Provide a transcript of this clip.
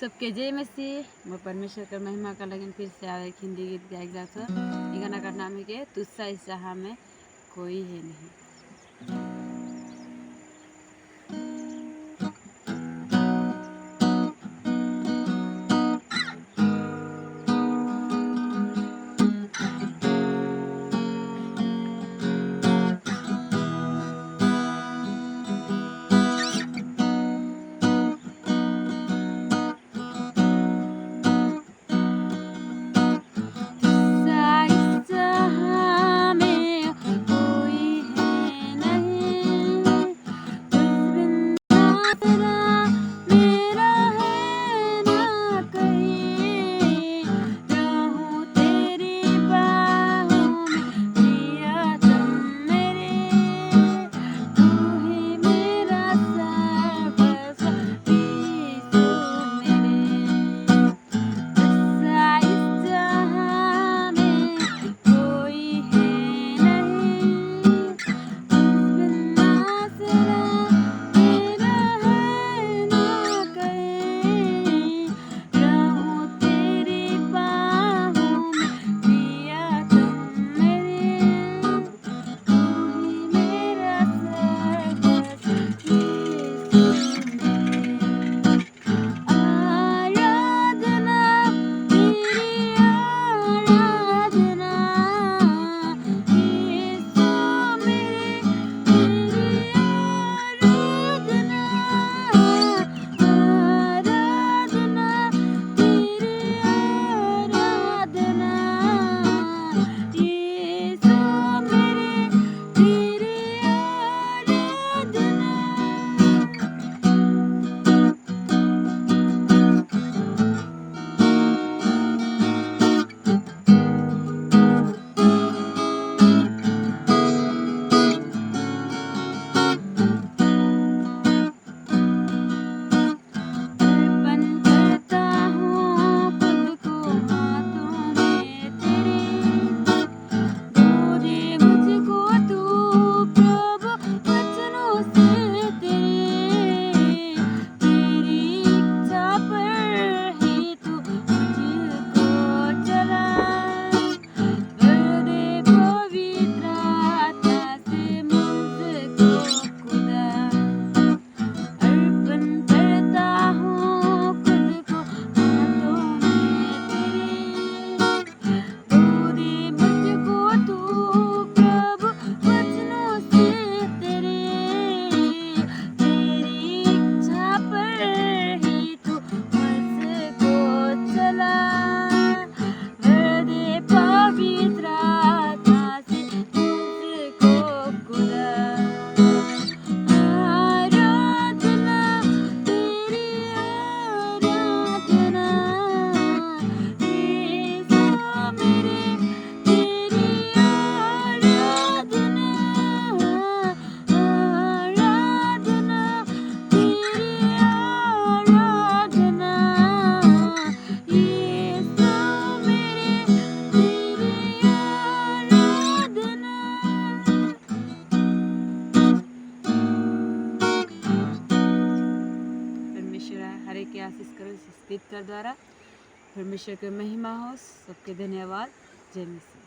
सबके जय मसीह। मैं परमेश्वर का महिमा का लगन फिर से आवे हिंदी गीत गायक जात हो। ये गाना का नाम है कि तुझसा इस राह में कोई है नहीं। हर एक की आशीष करो इस गीत का द्वारा। परमेश्वर की महिमा हो। सबके धन्यवाद। जय मसीह।